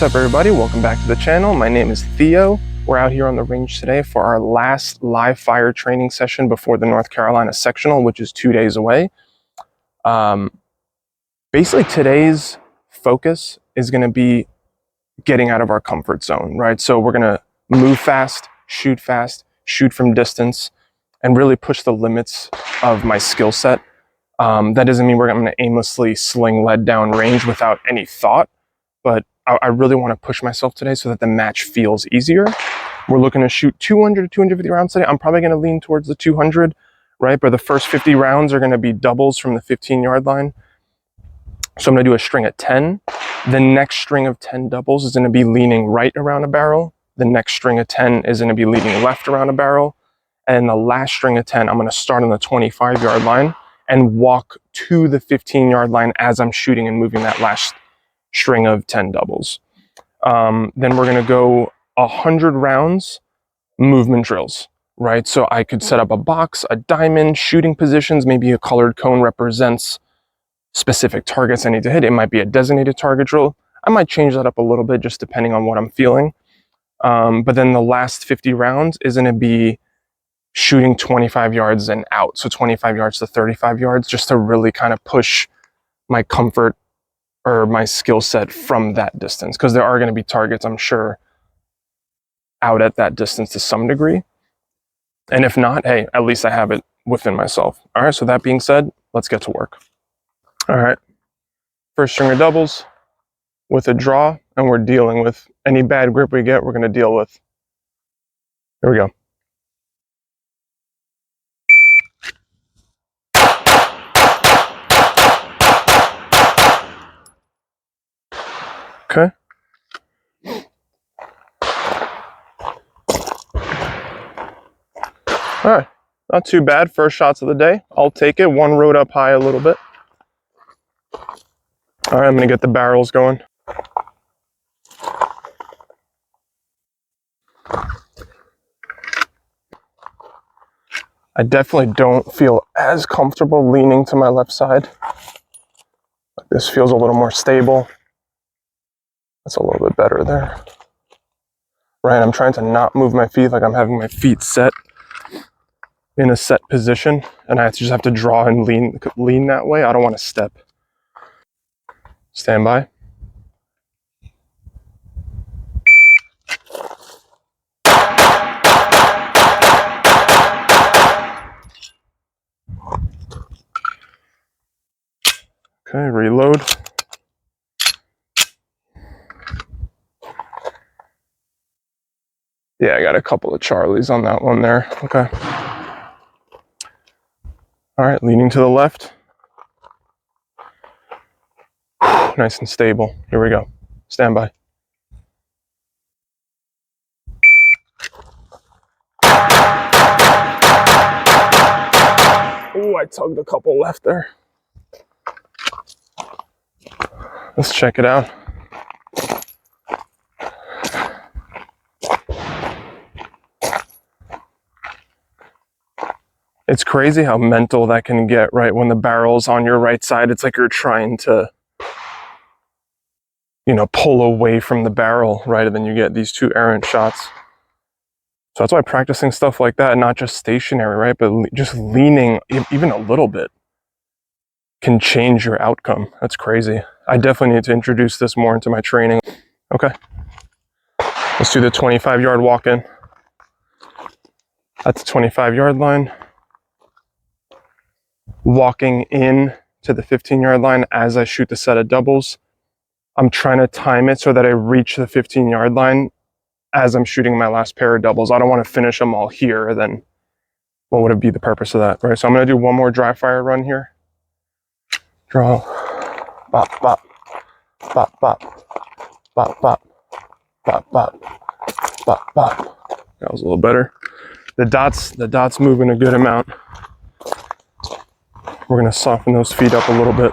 What's up, everybody? Welcome back to the channel. My name is Theo. We're out here on the range today for our last live fire training session before the North Carolina Sectional, which is 2 days away. Basically, today's focus is going to be getting out of our comfort zone, right? So we're going to move fast, shoot from distance, and really push the limits of my skill set. That doesn't mean we're going to aimlessly sling lead down range without any thought, but I really want to push myself today so that the match feels easier. We're looking to shoot 200 to 250 rounds today. I'm probably going to lean towards the 200, right? But the first 50 rounds are going to be doubles from the 15-yard line. So I'm going to do a string of 10. The next string of 10 doubles is going to be leaning right around a barrel. The next string of 10 is going to be leaning left around a barrel. And the last string of 10, I'm going to start on the 25-yard line and walk to the 15-yard line as I'm shooting and moving that last string of 10 doubles. Then we're going to go 100 rounds movement drills, right? So I could set up a box, a diamond, shooting positions. Maybe a colored cone represents specific targets I need to hit. It might be a designated target drill. I might change that up a little bit just depending on what I'm feeling. But then the last 50 rounds is going to be shooting 25 yards and out. So 25 yards to 35 yards, just to really kind of push my comfort or my skill set from that distance, because there are going to be targets, I'm sure, out at that distance to some degree. And if not, hey, at least I have it within myself. All right, so that being said, let's get to work. All right, first string of doubles with a draw, and we're dealing with any bad grip we get, we're going to deal with. Here we go. Okay. All right, not too bad. First shots of the day. I'll take it. One rode up high a little bit. All right, I'm going to get the barrels going. I definitely don't feel as comfortable leaning to my left side. This feels a little more stable. That's a little bit better there. Right, I'm trying to not move my feet, like I'm having my feet set in a set position, and I just have to draw and lean that way. I don't want to step. Stand by. Okay, reload. Yeah, I got a couple of Charlies on that one there. Okay. All right, leaning to the left. Nice and stable. Here we go. Stand by. Oh, I tugged a couple left there. Let's check it out. It's crazy how mental that can get, right? When the barrel's on your right side, it's like you're trying to, pull away from the barrel, right? And then you get these two errant shots. So that's why practicing stuff like that, and not just stationary, right? But just leaning even a little bit can change your outcome. That's crazy. I definitely need to introduce this more into my training. Okay. Let's do the 25-yard walk-in. At the 25-yard line. Walking in to the 15-yard line as I shoot the set of doubles. I'm trying to time it so that I reach the 15-yard line as I'm shooting my last pair of doubles. I don't want to finish them all here, then what would it be the purpose of that, right? So I'm going to do one more dry fire run here. Draw. Bop, bop. Bop, bop. Bop, bop. Bop, bop. Bop, bop. That was a little better. The dots moving a good amount. We're going to soften those feet up a little bit.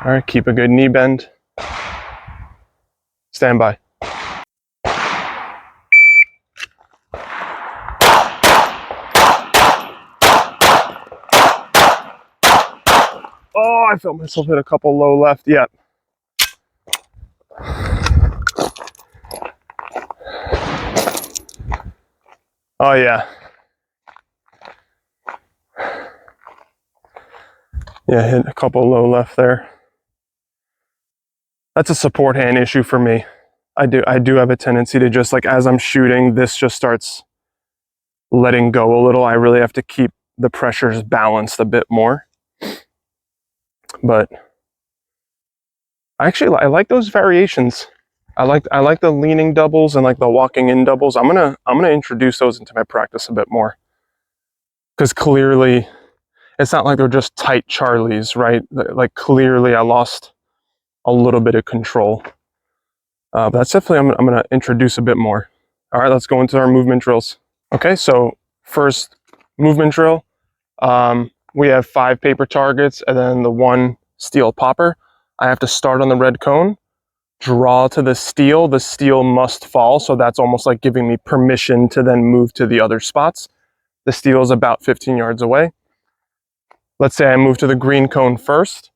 All right, keep a good knee bend. Stand by. I felt myself hit a couple low left. Yep. Oh yeah. Yeah, hit a couple low left there. That's a support hand issue for me. I do have a tendency to just, like, as I'm shooting, this just starts letting go a little. I really have to keep the pressures balanced a bit more. But I like those variations. I like the leaning doubles and like the walking in doubles. I'm gonna introduce those into my practice a bit more. Because clearly it's not like they're just tight Charlies, right? Like clearly I lost a little bit of control. But that's definitely, I'm gonna introduce a bit more. All right, let's go into our movement drills. Okay, so first movement drill. We have 5 paper targets and then the 1 steel popper. I have to start on the red cone, draw to the steel must fall, so that's almost like giving me permission to then move to the other spots. The steel is about 15 yards away. Let's say I move to the green cone first.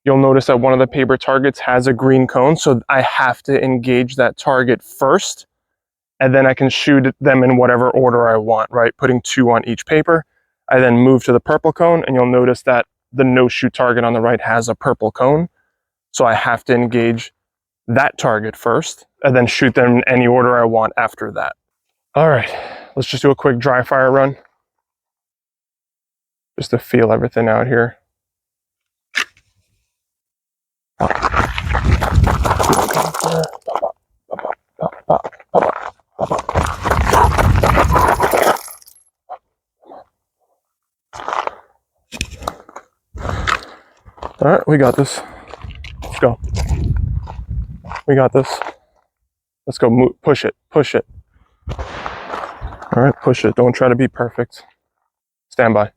You'll notice that one of the paper targets has a green cone, so I have to engage that target first, and then I can shoot them in whatever order I want, right? Putting 2 on each paper. I then move to the purple cone, and you'll notice that the no-shoot target on the right has a purple cone, so I have to engage that target first, and then shoot them in any order I want after that. All right, let's just do a quick dry fire run, just to feel everything out here. All right, we got this. Let's go. We got this. Let's go. Move, push it. Push it. All right, push it. Don't try to be perfect. Stand by.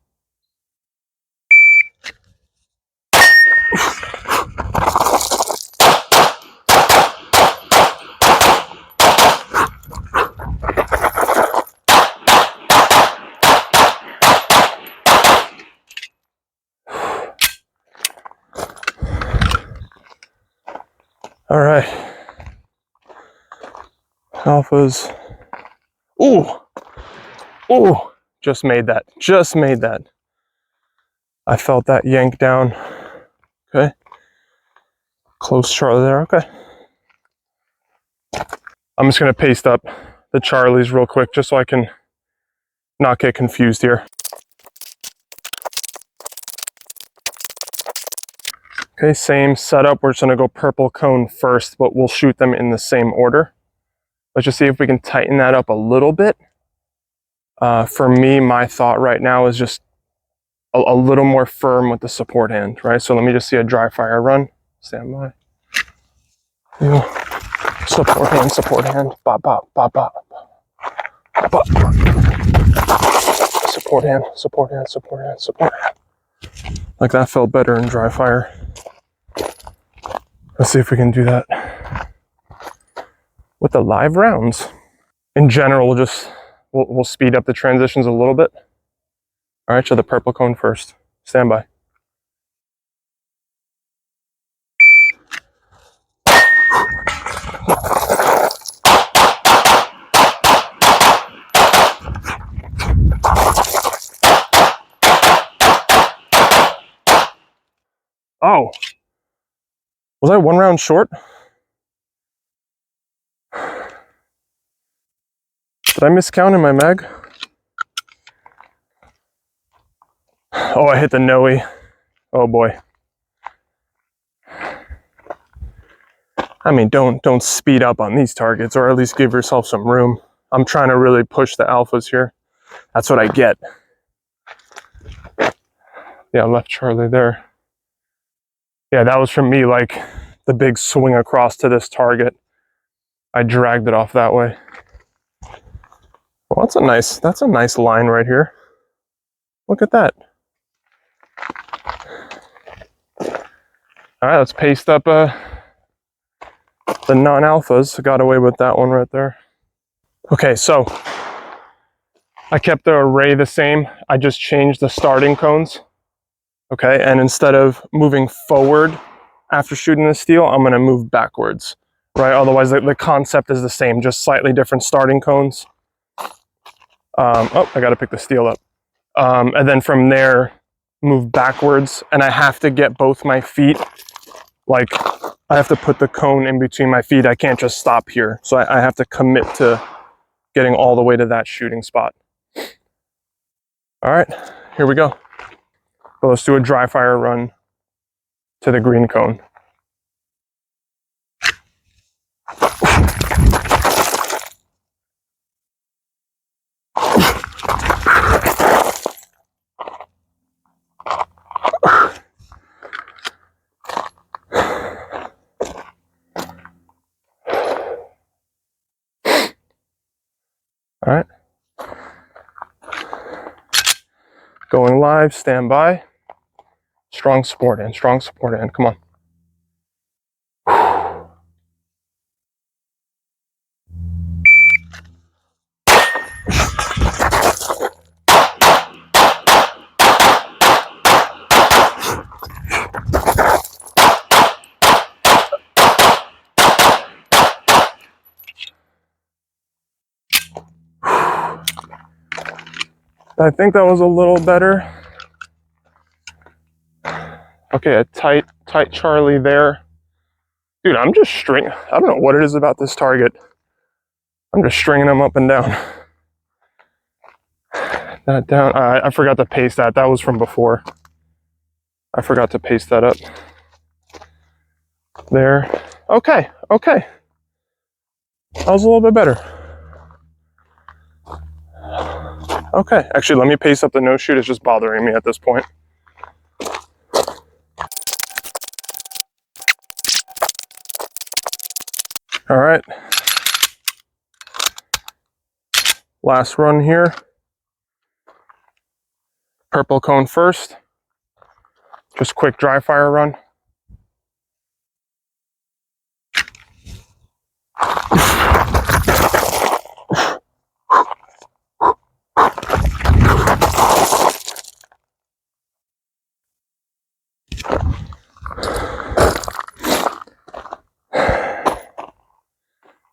All right. Alphas. Ooh. Ooh. Just made that. Just made that. I felt that yank down. Okay. Close Charlie there. Okay. I'm just going to paste up the Charlies real quick just so I can not get confused here. Okay, same setup. We're just going to go purple cone first, but we'll shoot them in the same order. Let's just see if we can tighten that up a little bit. For me, my thought right now is just a little more firm with the support hand, right? So let me just see a dry fire run. Stand by. Support hand, support hand. Bop, bop, bop, bop. Bop. Support hand, support hand, support hand, support hand. Like that felt better in dry fire. Let's see if we can do that with the live rounds. In general, we'll speed up the transitions a little bit. All right, so the purple cone first. Stand by. Oh, was I 1 round short? Did I miscount in my mag? Oh, I hit the Noe. Oh boy. I mean, don't speed up on these targets, or at least give yourself some room. I'm trying to really push the alphas here. That's what I get. Yeah, left Charlie there. Yeah, that was from me, like the big swing across to this target. I dragged it off that way. Well, that's a nice line right here. Look at that. All right, let's paste up the non-alphas. Got away with that one right there. Okay, so I kept the array the same. I just changed the starting cones. Okay, and instead of moving forward after shooting the steel, I'm gonna move backwards, right? Otherwise, the concept is the same, just slightly different starting cones. Oh, I gotta pick the steel up. And then from there, move backwards, and I have to get both my feet, like, I have to put the cone in between my feet. I can't just stop here. So I have to commit to getting all the way to that shooting spot. All right, here we go. So let's do a dry fire run to the green cone. All right. Going live, stand by. Strong support in, strong support in. Come on. I think that was a little better. Okay, a tight Charlie there. Dude, I'm just stringing. I don't know what it is about this target. I'm just stringing them up and down. That down. I forgot to paste that. That was from before. I forgot to paste that up. There. Okay, okay. That was a little bit better. Okay, actually, let me paste up the no shoot. It's just bothering me at this point. All right. Last run here. Purple cone first. Just quick dry fire run.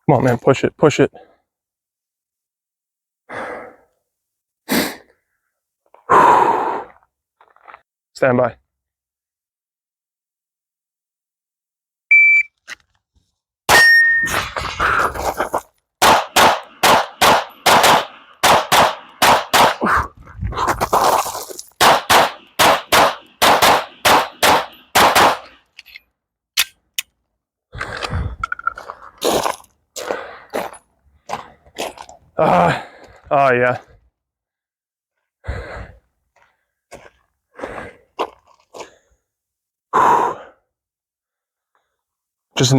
Come on, man, push it, push it. Stand by. Oh yeah. Just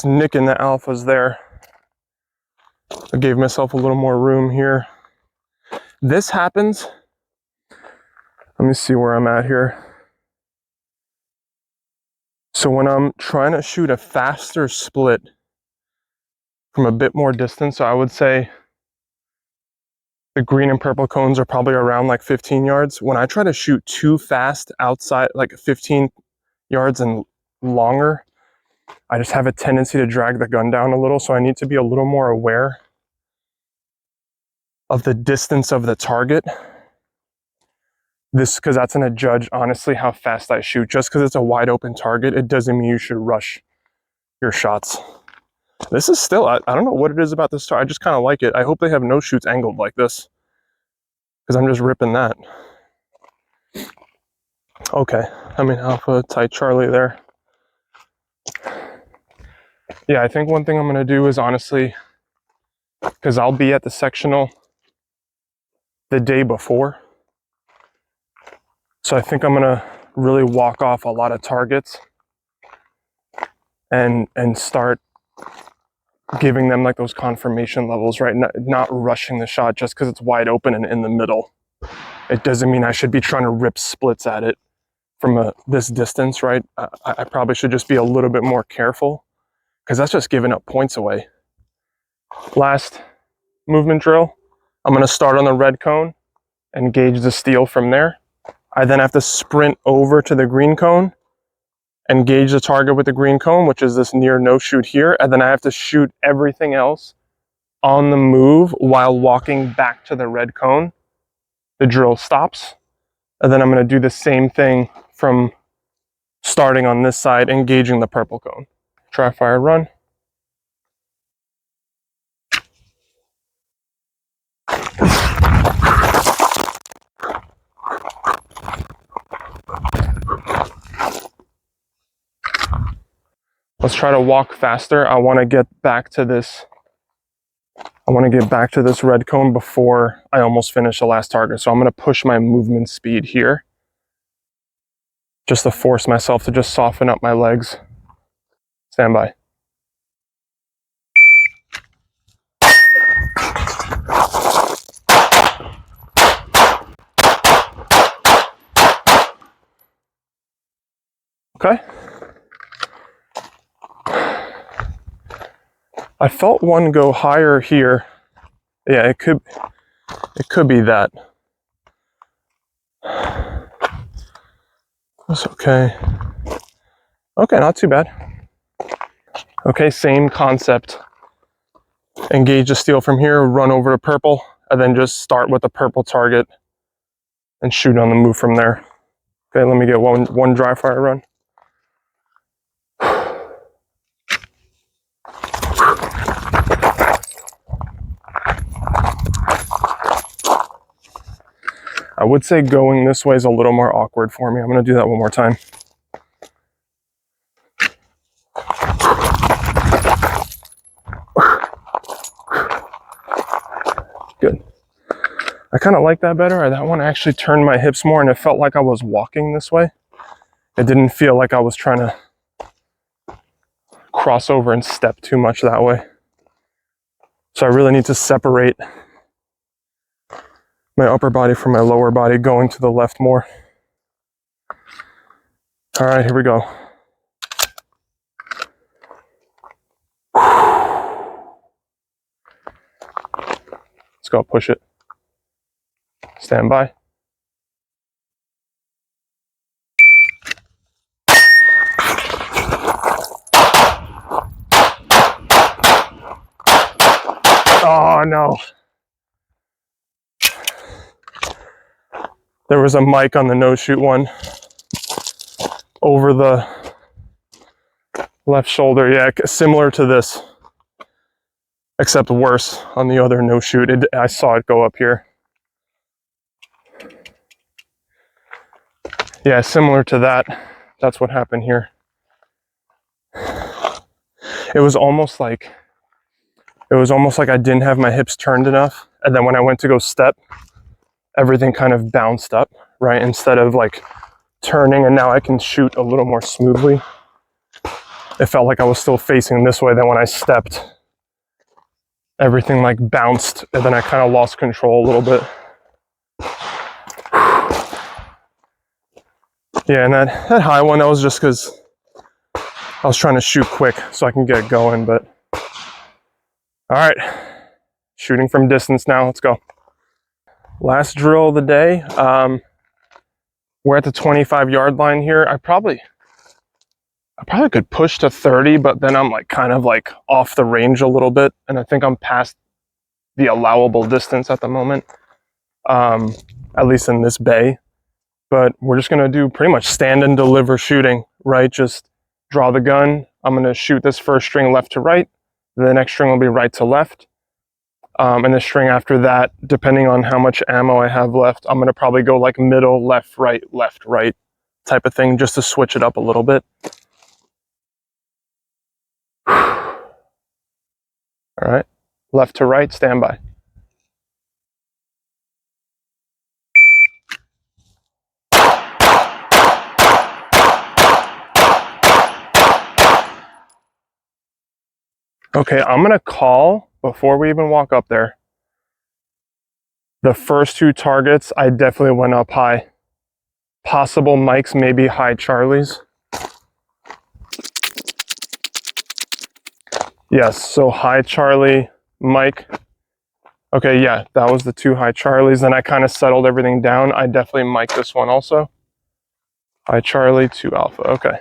nicking the alphas there. I gave myself a little more room here. This happens. Let me see where I'm at here. So when I'm trying to shoot a faster split from a bit more distance, so I would say the green and purple cones are probably around like 15 yards. When I try to shoot too fast outside, like 15 yards and longer, I just have a tendency to drag the gun down a little. So I need to be a little more aware of the distance of the target. This, because that's going to judge honestly how fast I shoot. Just because it's a wide open target, it doesn't mean you should rush your shots. This is still, I don't know what it is about this target. I just kind of like it. I hope they have no shoots angled like this, because I'm just ripping that. Okay, I mean, alpha, tight Charlie there. Yeah, I think one thing I'm going to do is honestly, because I'll be at the sectional the day before. So I think I'm going to really walk off a lot of targets and start giving them like those confirmation levels, right? Not rushing the shot just because it's wide open and in the middle. It doesn't mean I should be trying to rip splits at it from this distance, right? I probably should just be a little bit more careful, because that's just giving up points away. Last movement drill, I'm going to start on the red cone and gauge the steel from there. I then have to sprint over to the green cone, engage the target with the green cone, which is this near no shoot here, and then I have to shoot everything else on the move while walking back to the red cone. The drill stops, and then I'm going to do the same thing from starting on this side, engaging the purple cone. Try, fire, run. Let's try to walk faster. I want to get back to this red cone before I almost finish the last target. So I'm going to push my movement speed here just to force myself to just soften up my legs. Stand by. Okay. I felt one go higher here. Yeah, it could be that. That's okay. Okay, not too bad. Okay, same concept. Engage the steel from here, run over to purple, and then just start with the purple target and shoot on the move from there. Okay, let me get one dry fire run. I would say going this way is a little more awkward for me. I'm going to do that one more time. Good. I kind of like that better. That one actually turned my hips more and it felt like I was walking this way. It didn't feel like I was trying to cross over and step too much that way. So I really need to separate my upper body from my lower body, going to the left more. All right, here we go. Let's go, push it. Stand by. Oh no. There was a mic on the no shoot one over the left shoulder. Yeah, similar to this, except worse on the other no shoot. I saw it go up here. Yeah, similar to that. That's what happened here. It was almost like I didn't have my hips turned enough. And then when I went to go step, everything kind of bounced up, right? Instead of like turning and now I can shoot a little more smoothly. It felt like I was still facing this way. Then when I stepped, everything like bounced and then I kind of lost control a little bit. Yeah, and that high one, that was just because I was trying to shoot quick so I can get going, but all right, shooting from distance now, let's go. Last drill of the day. We're at the 25-yard line here. I probably could push to 30, but then I'm like kind of like off the range a little bit, and I think I'm past the allowable distance at the moment, at least in this bay. But we're just gonna do pretty much stand and deliver shooting, right? Just draw the gun. I'm gonna shoot this first string left to right. The next string will be right to left. And the string after that, depending on how much ammo I have left, I'm gonna probably go like middle, left, right type of thing, just to switch it up a little bit. All right, left to right, stand by. Okay, I'm gonna call, before we even walk up there, the first two targets, I definitely went up high. Possible mics, maybe high Charlies. Yes, so high Charlie, Mike, Okay, yeah, that was the 2 high Charlies. Then I kind of settled everything down. I definitely mic'd this one also. High Charlie, 2 Alpha. Okay.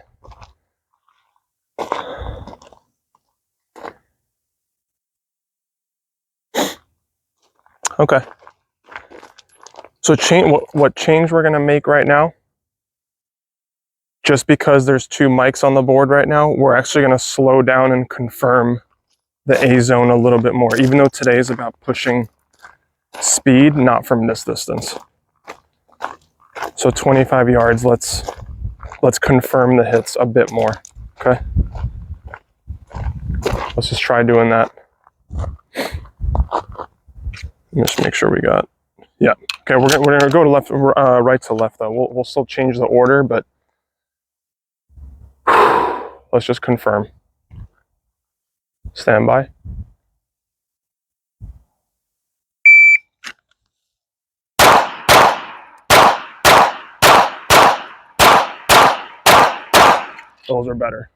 Okay. So what change we're gonna make right now, just because there's 2 mics on the board right now, we're actually gonna slow down and confirm the A zone a little bit more, even though today is about pushing speed, not from this distance. So 25 yards, let's confirm the hits a bit more, okay? Let's just try doing that. Just make sure we got, yeah. Okay, we're gonna go to left, right to left though. We'll still change the order, but let's just confirm. Stand by. Those are better.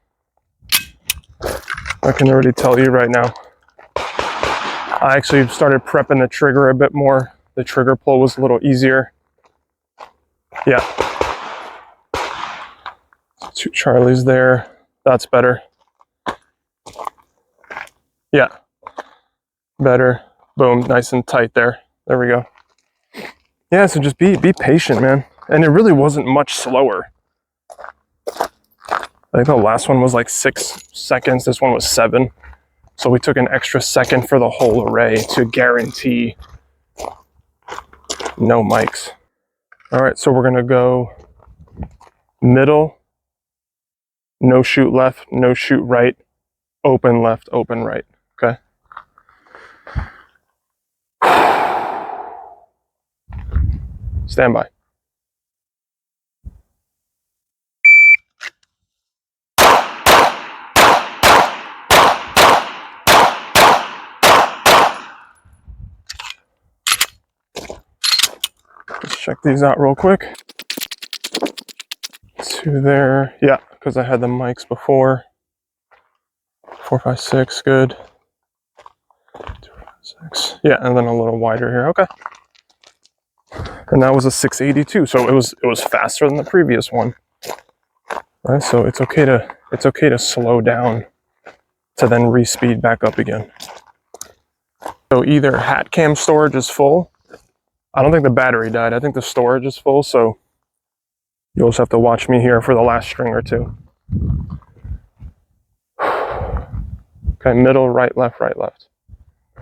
I can already tell you right now. I actually started prepping the trigger a bit more. The trigger pull was a little easier. Yeah. 2 Charlies there. That's better. Yeah. Better. Boom. Nice and tight there. There we go. Yeah, so just be patient, man. And it really wasn't much slower. I think the last one was like 6 seconds. This one was 7. So we took an extra second for the whole array to guarantee no mics. All right, so we're gonna go middle, no shoot left, no shoot right, open left, open right, okay? Stand by. Let's check these out real quick. 2 there, yeah, because I had the mics before. 4, 5, 6, good. 2, 5, 6, yeah, and then a little wider here, okay. And that was a 682, so it was faster than the previous one. Right, so it's okay to slow down to then re-speed back up again. So either hat cam storage is full. I don't think the battery died. I think the storage is full, so you'll just have to watch me here for the last string or 2. Okay, middle, right, left, right, left.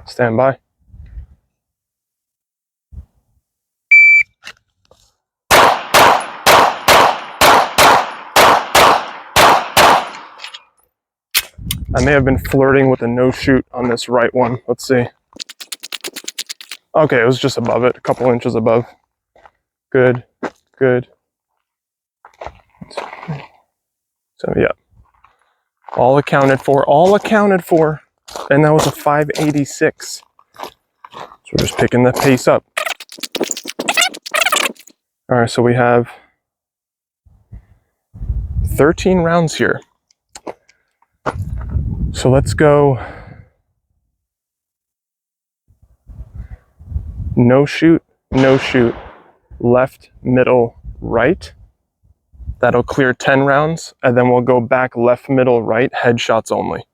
Stand by. I may have been flirting with a no shoot on this right one. Let's see. Okay, it was just above it, a couple inches above. Good, good. So yeah, all accounted for, all accounted for. And that was a 586. So we're just picking the pace up. All right, so we have 13 rounds here. So let's go no shoot, left, middle, right. That'll clear 10 rounds, and then we'll go back left, middle, right, headshots only.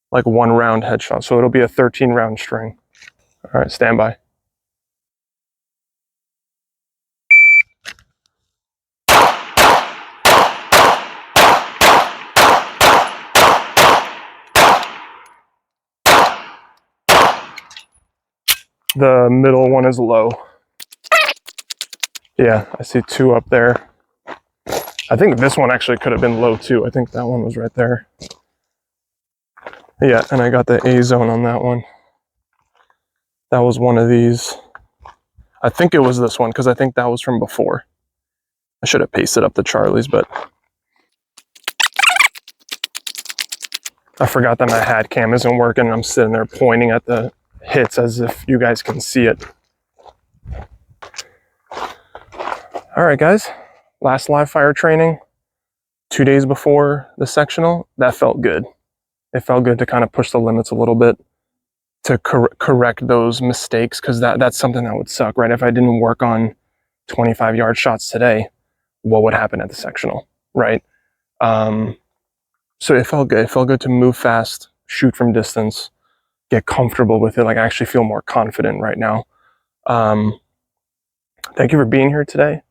Like 1 round headshot. So it'll be a 13 round string. All right, stand by. The middle one is low. Yeah, I see 2 up there. I think this one actually could have been low too. I think that one was right there. Yeah, and I got the A zone on that one. That was one of these. I think it was this one because I think that was from before. I should have pasted up the Charlies, but I forgot that my hat cam isn't working and I'm sitting there pointing at the hits as if you guys can see it. All right, guys. Last live fire training, 2 days before the sectional. That felt good. It felt good to kind of push the limits a little bit. correct those mistakes, because that's something that would suck, right? If I didn't work on 25-yard shots today, what would happen at the sectional, right? So it felt good. It felt good to move fast, shoot from distance, get comfortable with it. Like, I actually feel more confident right now. Thank you for being here today.